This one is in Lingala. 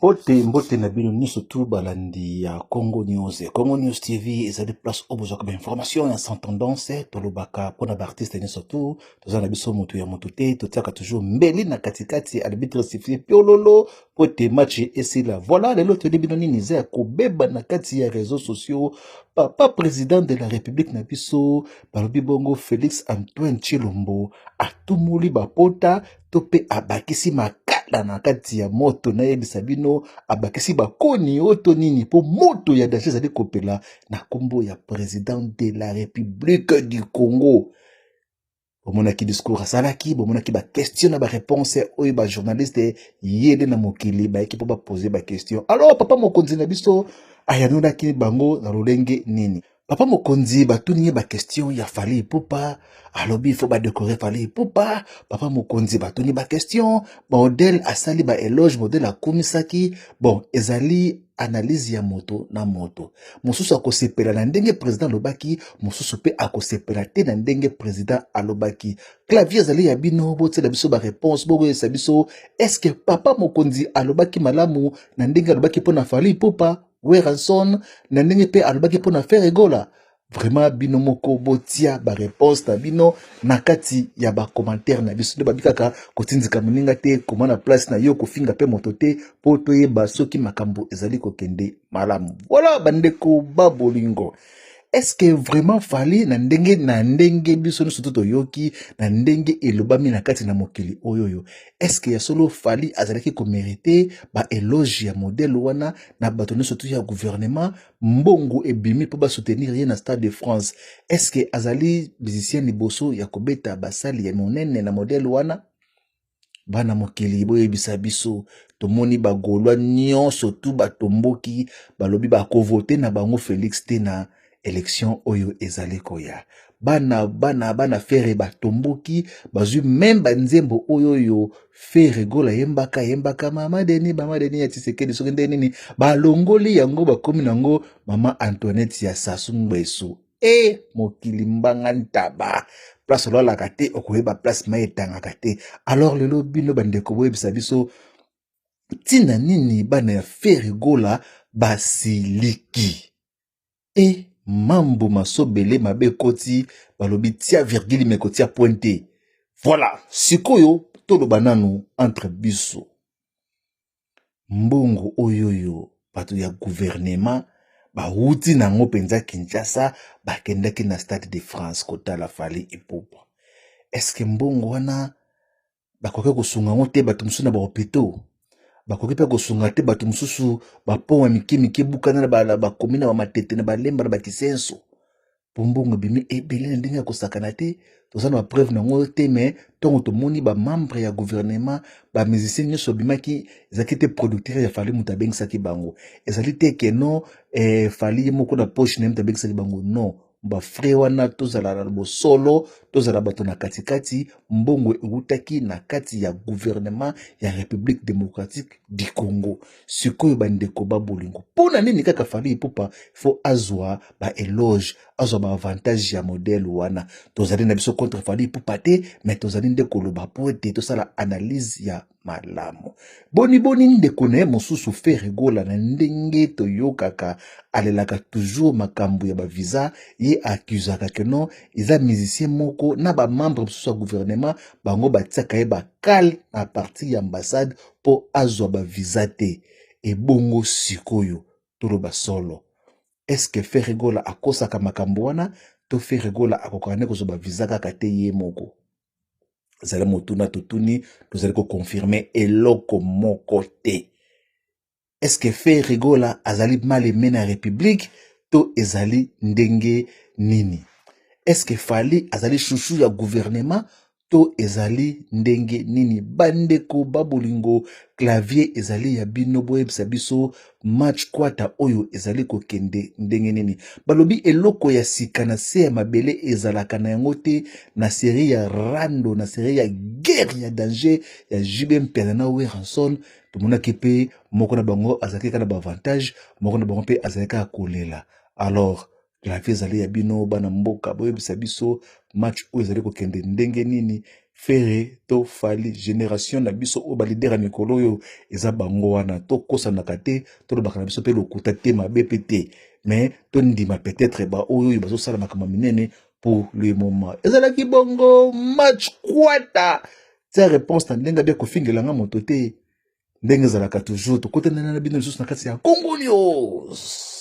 Mbote na bino nyonso tu balandi ya Congo News. Congo News TV ezali place où vous avez information ya sans tendance tolobaka pona ba artiste nyonso tu toza na biso moto ya moto te totiaka toujours mbeli na katikati arbitre siffler piololo pote match esila. Voilà lelo todi bino nini za kobeba na kati ya réseaux sociaux papa président de la République na biso balobi bongo Félix Antoine Tshilombo atumuli bapota to pe abakisi makala na kati ya moto na yebisa bino abakisi bakoni oto nini po moto ya danger ezali kopela na kombo ya président de la République du Congo. Bomonaki discours asalaki, bomonaki ba question na ba réponse oyo ba journaliste yele na mokili ba ekipo ba poser ba question. Alors papa mokonzi na biso ayanolaki bango na lolenge nini? Papa mokonzi batuni ba question ya Fally Ipupa, alobi faut ba décorer Fally Ipupa. Papa mokonzi batuni ba question, modèle asali ba éloge modèle akomisaki, bon ezali analyse ya moto na moto. Mosusu akosepela na ndenge président lobaki, mosusu pe akosepela te na ndenge président alobaki. Clavier ezali ya bino bote la biso ba réponse bogo ya biso, est-ce que papa mokonzi alobaki malamu na ndenge alobaki pona Fally Ipupa? Weranson na ndenge pe alobaki pona faire gola? Vraiment bino moko botia ba réponse na bino na kati ya ba commentaire na biso. Ba bikaka kotinzika moninga te komana place na yo kofinga pe moto te po toyeba soki makambo ezali kokende malamu. Voilà bandeko babolingo. Est-ce que vraiment Fally na ndenge biso no soto yoki na ndenge elobami na kati na mokili oyoyo? Est-ce que ya solo Fally azalaki ko mériter ba éloge ya modèle wana na bato no soto ya gouvernement mbongo ebimi po ba soutenir ye na Stade de France? Est-ce que azali musicien liboso ya kobeta basali ya monene na modèle wana? Bana mokili boyebisa biso tomoni bagolwa nyonso tu batomboki balobi bakovote na bango Félix te na élection oyo ezali koya. Bana fere batomboki bazui même banzembo oyo fere gola yembaka mama deni ya Tshisekedi soki nde nini balongoli yango bakomi nango mama Antoinette ya Sassou Nguesso. Mokili mbanga ntaba place lola kate okoyeba place maetanga te. Alors lelo bino bandeko boyebisa biso tina nini bana ya fere gola basiliki mambo masobele mabe koti balobi tia virgule mekotia pointe. Voilà, sikoyo toloba nanu entre biso mbongo oyoyo bato ya gouvernement bauti nango penza Kinshasa bakendaki na Stade de France kotala Fally Ipupa. Est-ce que mbongo wana bakoki kosunga ngo te bato mosusu na bahôpitaux? Bakoki pe kosunga te bato mosusu bapont ya mike bukana na bakomi na bamatete na balemba na bakisenso? Mbongo bimi ebele ndenge ya kosakana te toza na bapreuve nango te, mais ntongo tomoni bamembre ya gouvernement bamusicien nyonso bimaki ezalaki te producteur ya Fally moto abengisaki bango. Ezali te ke non Fally ye moko na poche na moto abengisaki bango, non. Bafrère wana tozala na bosolo tozala bato na katikati mbongo eutaki na kati ya gouvernement ya République démocratique du Congo. Sikoyo bandeko babolingo pona nini kaka Fally Ipupa faut azwa ba éloge azwa ba avantage ya modèle wana? Tozali na biso contre Fally Ipupa te, mais tozali nde koloba po ete tosala analyse ya malamu. Boni ndeko na ye mosusu fere gola na ndenge toyokaka alelaka toujours makambo ya ba visa ye accusaka que non eza musicien moko na ba membre mosusu ya gouvernement bango batiaka ye bakale na parti ya ambassade po azwa ba visa te. Ebongo sikoyo toloba solo, est-ce que fere gola akosaka makambo wana to fere gola akokane kozwa ba visa kaka te ye moko? Zala motuna totuni tozali ko confirmer eloko moko te. Est-ce que fere gola azali mal aimé na République to ezali ndenge nini? Est-ce que Fally azali chouchou ya gouvernement to ezali ndenge nini? Bandeko babolingo clavier ezali ya bino boyebisa biso match kwata oyo ezali kokende ndenge nini? Balobi eloko ya sika na se ya mabele ezalaka na yango te na série ya rando na série ya guerre ya danger ya JB Mpela na Weranson. Tomonaki pe moko na bango azalaki kana ba avantage, moko na bango pe azalaki kolela. Alors clavier ezali ya bino bana mboka boyebisa biso match oyo ezali kokende ndenge nini? fere to fali génération na biso o balidera mikolo yo eza bango wana to kosa na kate to lobaka na biso pe lokuta te mabe pe te mais to ndima peut-être ba oyo bazo sala makama minene pour le moment ezalaki bongo match kwata tia réponse na ndenga bia kofingela nga moto te ndenge ezalaka toujours tokotana na bino lisusu na kati ya Congo News.